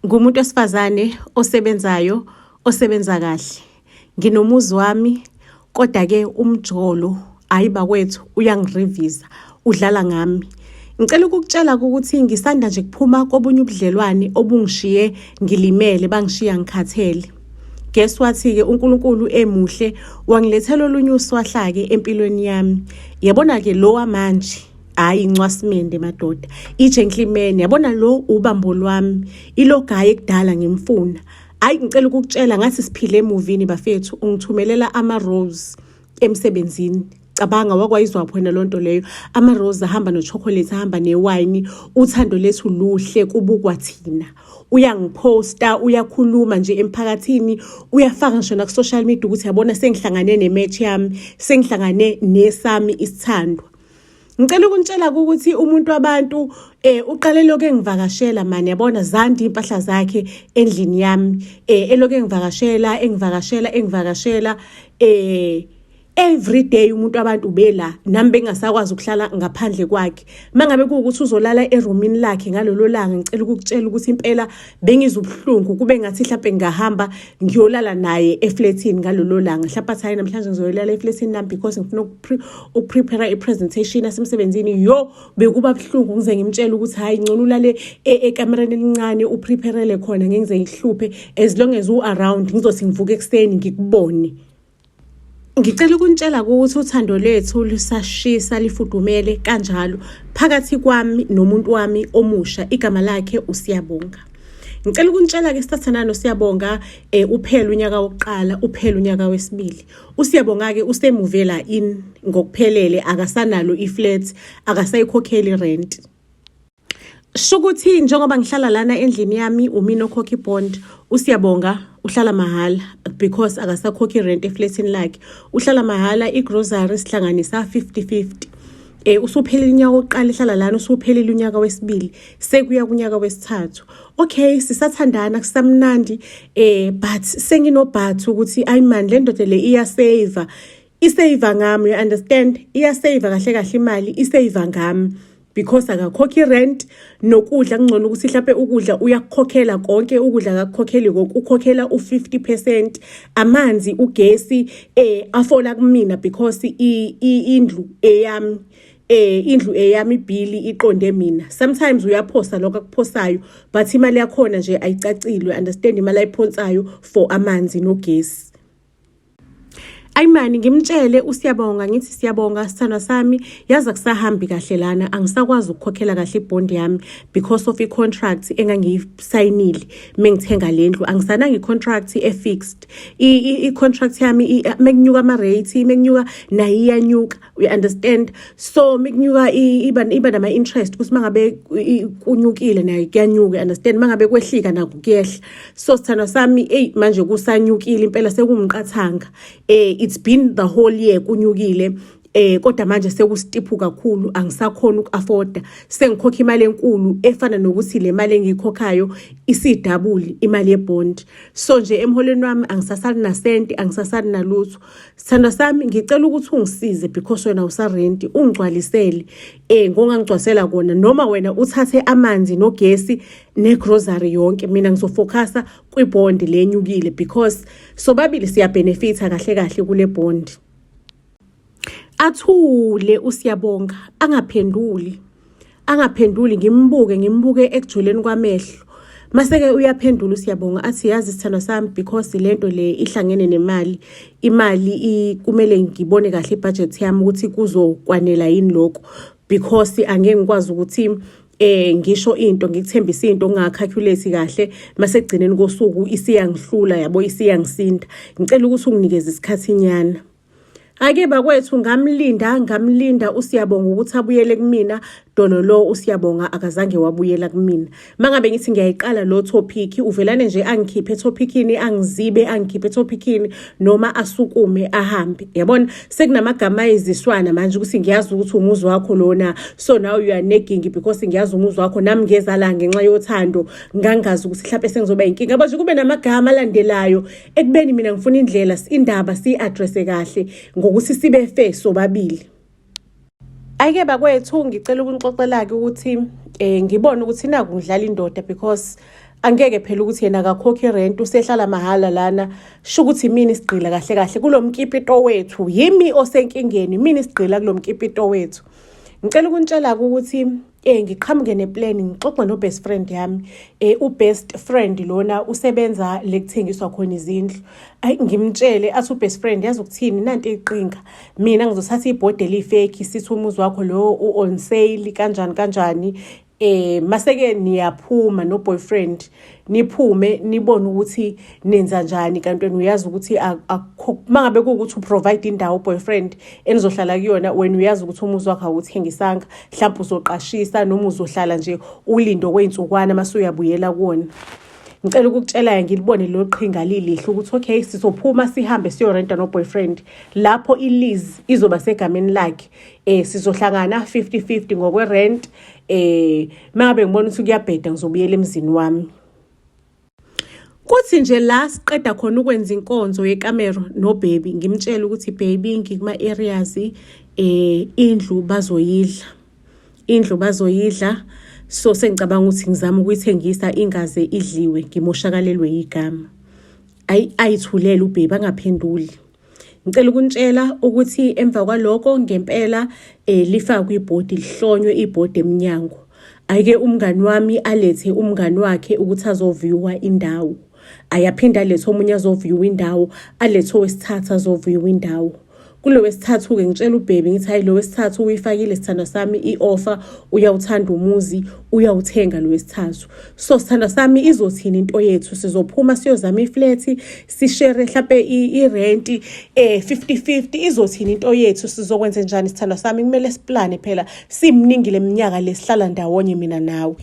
Ngumuntu wesifazane osebenzayo, osebenza kahle. Nginomuzi wami, kodwa ke umjolo ayiba kwethu uyangirevisa, udlala ngami. Ngicela ukukutshela ukuthi ngisanda nje kuphuma kobunye ubudlelwane obungishiye ngilimele, bangishiya ngikhathele. Guess what-ke uNkulunkulu emuhle wangilethela olunye uswahlake empilweni yami. Yabona ke lo wamanje hayi incwasimende madoda, i-gentleman, yabona lo ubambo lwami, ilo guy ekudala ngimfuna. Hayi ngicela ukukutshela ngathi siphile emovini bafethu, ungithumelela ama-rose emsebenzini. Cabanga wakwayizwa phona lonto leyo, ama-rose ahamba no-chocolate, ahamba newine, uthando lethu luhle kubukwa thina. Uyangiphosta, uyakhuluma nje emphakathini, uyafaka ngisho na ku-social media ukuthi yabona sengihlangane ne-match yami, sengihlangane nesami isithandwa. Ngicela ukunitshela ukuthi umuntu wabantu uqale lokho engivakashela manje, yabona zandi impahla zakhe endlini yami, elokho engivakashela every day umuntu wabantu ubela nami bengasakwazi ukuhlala ngaphandle kwakhe. Mangabe kuukuthi uzolala eroomini lakhe ngalolo langa, ngicela ukukutshela ukuthi impela bengizobuhlungu, kube ngathi mhlawumbe ngahamba ngiyolala naye eflatini ngalolo langa. Mhlawumbe hayi namhlanje ngizoyolala eflatini nami because ngifuna ukuprepare ipresentation yasemsebenzini. Yo bekuba buhlungu ngize ngimtshela ukuthi hayi ngcono ulale ekamereni elincane upreparele khona ngize ngihluphe, as long as around ngizothi ngivuke ekseni ngikubone. Ngicela ukunitshela ukuthi uthando lethu lisashisa lifudumele kanjalo phakathi kwami nomuntu wami omusha, igama lakhe uSiyabonga. Ngicela ukunitshela ke sithathana noSiyabonga uphela unyaka wokuqala, uphela unyaka wesibili. uSiyabonga ke usemuvela in ngokuphelele, akasanalo iflat, akasayikhokheli rent. Shukuthi njengoba ngihlala lana endlini yami umina okhokha ibond, uSiyabonga uhlala mahala because akasakhokhi rent eflatini lakhe. Uhlala mahala, igrocery sihlanganisa 50-50. Usuphelile unyaka wokuqala ehlala lana, usuphelile unyaka wesibili, sekuya kunyaka wesithathu. Okay, sisathandana kusamnandi, but senginobathu ukuthi ayimani le ndoda le iyasave. Isave ngami, you understand? Iyasave kahle kahle imali, isave ngami. Because akakhokhi rent nokudla, ngcono ukuthi mhlawumbe ukudla uyakukhokhela konke, ukudla akakukhokheli konke, ukhokhela u50%. Amanzi, ugesi afola kumina because indlu eyami, ibhili iqonde mina. Sometimes uyaphosta lokho akuphosayo, but imali yakhona nje ayicacile, understand, imali ayiphonsayo for amanzi nogesi. Ayimani ngimtshele uSiyabonga ngithi Siyabonga sithandwa sami, yaza kusahambi kahle lana, angisakwazi ukukhokhela kahle ibond yami because of i-contract engangiyisayinile mengithenga lendlu. Angisananga i-contract e-fixed, i-contract yami mekunyuka ama-rate, mekunyuka nayo iyanyuka, you understand. So mekunyuka iba nama-interest ukuthi mangabe kunyukile nayo kuyanyuka, understand, mangabe kwehlika nako kuyehla. So sithandwa sami manje kusanyukile impela, sekumqathanga. It's been the whole year kunyukile, kodwa manje sekusitiphu kakhulu, angisakhona uku-afforda. Sengikhokha imali enkulu efana nokuthi le mali engiyikhokhayo isidabuli imali yebond. So nje emholweni wami angisasali nasenti, angisasali nalutho. Sithandwa sami ngicela ukuthi ungisize because wena usarenti, ungigcwalisele ngongangigcwasela kona, noma wena uthathe amanzi nogesi negrocery yonke, mina ngizofocusa kwibond lenyukile because sobabili siyabenefita kahle kahle kule bond. Athule uSiyabonga, angaphenduli, ngimbuke ekujuleni kwamehlo. Maseke uyaphendula uSiyabonga athi yazi sithandwa sami, because lento le ihlangene nemali, imali kumele ngibone kahle ibudget yami ukuthi kuzokwanela yini lokho, because angeke ngikwazi ukuthi ngisho into ngikuthembisa into ngingakhalculate kahle masegcineni kosuku isiyangihlula, yabo isiyangisinda. Ngicela ukuthi unginikeze isikhathi nyana. Ake bakwethu ngamlinda uSiyabonga ukuthi abuyele kumina. Dolo lo uSiyabonga akazange wabuyela kumina. Mangabe ngithi ngiyayiqala lo topic, uvelane nje angikhiphe topicini, angizibe angikhiphe topicini, noma asukume ahambe. Yabona sekunamagama eziswana manje ukuthi ngiyazi ukuthi umuzi wakho lona, so now you are nagging because ngiyazi umuzi wakho, nami ngezala ngenxa yothando, ngangazi ukuthi mhlawumbe sengizoba inkinga. Yabo nje kube namagama alandelayo ekubeni mina ngifuna indlela indaba si-address kahle ngokuthi sibe fair sobabili. Ayike bakwethu ngicela ukunixoxela-ke ukuthi ngibone ukuthi naku ngidlala indoda because angeke phela ukuthi yena akakhokhi rent usehlala mahhala lana sho ukuthi mina isigqila kahle kahle kulo mkipito wethu yimi osenkingeni mina isigqila kulo mkipito wethu. Ngicela ukunitshela ukuthi ngiqhamuke neplan ngixoxa no best friend yami u-best friend lona usebenza lekuthengiswa khona izindlu. Ngimtshele athi u-best friend yazi ukuthini nanti iqinga mina ngizothatha ibhodi elifake sithi umuzi wakho lo on sale kanjani maseke niyaphuma no boyfriend niphume nibone ukuthi nenza njani kanti wena uyazi ukuthi mangabe kuukuthi uprovide indawo boyfriend enizohlala kuyona wena uyazi ukuthi umuzi wakho awuthengisanga mhlawumbe uzoqashisa noma uzohlala nje ulindo kweinsukwana masuyabuyela kuona. Ngicela ukukutshela ngilibone lo qhinga lilihle ukuthi okay sizophuma sihambe siyorenta no boyfriend lapho ilease izoba segameni lakhe sizohlangana 50-50 ngokwe rent mangabe ngibona ukuthi kuyabheda ngizobuyela emzini wami. Kuthi nje la siqeda khona ukwenza inkonzo yekamero no baby ngimtshela ukuthi baby ngikuma areas indlu bazoyidla so sengicabanga ukuthi ngizama ukuyithengisa ingaze idliwe ngimoshakalelwe igama. Ayithulele ubaby angaphenduli. Ngicela ukunitshela ukuthi emva kwaloko ngempela lifakwe ibhodi lihlonywe ibhodi eminyango. Ayike umngani wami alethe umngani wakhe ukuthi azoviwa indawo. Ayaphinda alethe omunye azoviwa indawo, alethe owesithathu azoviwa indawo. Kulo wesithathu ke ngitshela ubaby ngithi hayi lo wesithathu uyifakile sithanda sami ioffer uyawuthanda umuzi uyawuthenga lo wesithathu. So sithanda sami izothina into yethu sizophuma siyozama iflat sishare mhlawumbe irent 50-50 izothina into yethu sizokwenza njani sithanda sami kumele siplane phela simningi leminyaka lesihlala ndawonye mina nawe.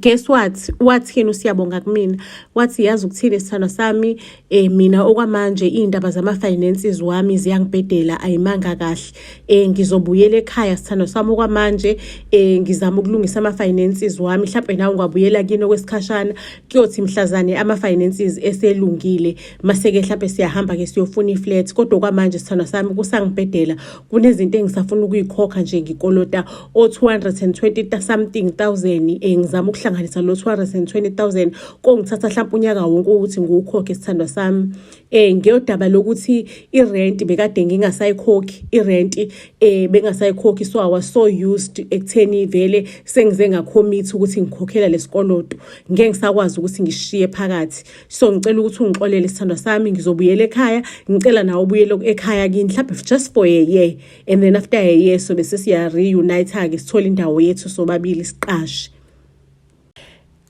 Guess what? Wathini usiyabonga kumina? Wathi yazi ukuthini sithanda sami mina okwamanje indaba zama finances wami ziyangibhedela ayimanga kahle. Ngizobuyela ekhaya sithanda sami okwamanje ngizama ukulungisa ama finances wami mhlawumbe nawe ungabuyela kini okwesikhashana kuyothi mhlazane ama finances eselungile maseke mhlawumbe siyahamba ke siyofuna iflat kodwa okwamanje sithanda sami kusangibhedela kunezinto engisafuna ukuyikhokha nje ngikolota o 220 something thousand ngizama hlanganisa lo 220,000 kongithatha mhlawumbe unyaka wonke ukuthi ngiwukhokhe sithandwa sami. Ngiyodaba lokuthi irent bekade ngingasayikhokhi irent bengasayikhokhi so I was so used ekutheni vele sengize ngacommit ukuthi ngikhokhela lesikoloto ngeke ngisakwazi ukuthi ngishiye phakathi. So ngicela ukuthi ungixolele sithandwa sami ngizobuyela ekhaya ngicela nawe ubuyele ekhaya kini mhlawumbe just for a year and then after a year so bese siya reunite ke sithola indawo yethu sobabili siqashe.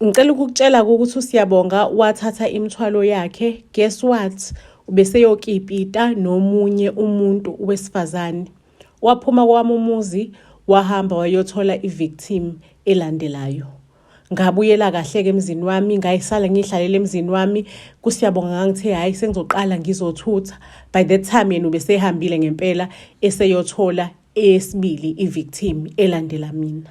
Ngicela ukukutshela ukuthi usiyabonga wathatha imithwalo yakhe. Guess what? Ubese yokipita nomunye umuntu wesifazane. Waphuma kwami umuzi wahamba wayothola ivictim elandelayo. Ngabuyela kahle ke emzini wami ngayisala ngihlalele emzini wami kusiyabonga ngangithe hayi sengizoqala ngizothutha. By that time yena ubesehambile ngempela eseyothola esibili ivictim elandela mina.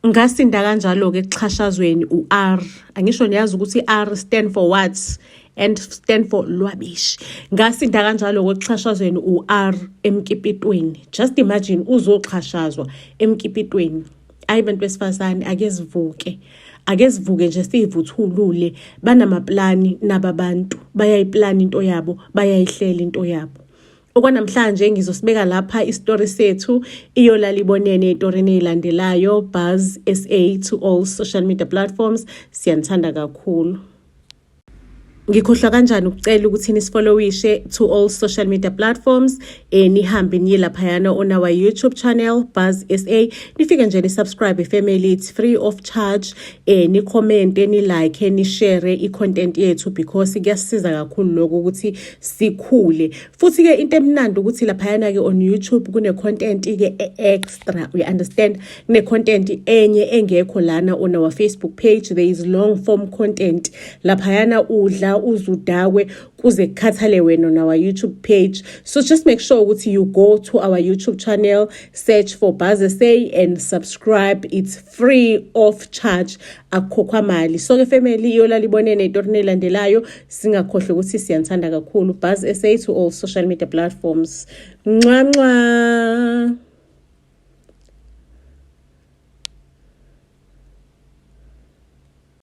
Ngasinda kanjalo ke kuxhashazweni uR angisho niyazi ukuthi R stand for what and stand for lwabishi. Ngasinda kanjalo kwexhashazweni uR emkipitweni. Just imagine uzoxhashazwa emkipitweni. Ayibantu besifazane ake sivuke nje sivuthulule banamaplani nababantu bayayiplana into yabo bayayihlela into yabo. Okwanamhlanje ngizosibeka lapha istory sethu iyolala ibonene etorini elandelayo Buzz SA to all social media platforms. Siyanthanda kakhulu. Ngikhohlwa kanjani ukucela ukuthi nisfollowishe to all social media platforms nihambe niye laphayana on our YouTube channel Buzz SA nifike nje ni subscribe family it's free of charge ni comment ni like ni share I content yethu because kuyasiza kakhulu lokho ukuthi sikhule futhi ke into emnandi ukuthi laphayana ke on YouTube kune content ke extra we understand kune content enye engekho lana on our Facebook page there is long form content laphayana udla la uzudakwe kuze kukhathale wena on our YouTube page. So just make sure ukuthi you go to our YouTube channel, search for Buzz SA and subscribe. It's free of charge, akukhokhwa mali. So ke family yola libonene itori elandelayo, singakhohle ukuthi siyanthanda kakhulu. Buzz SA to all social media platforms. Mwah mwah.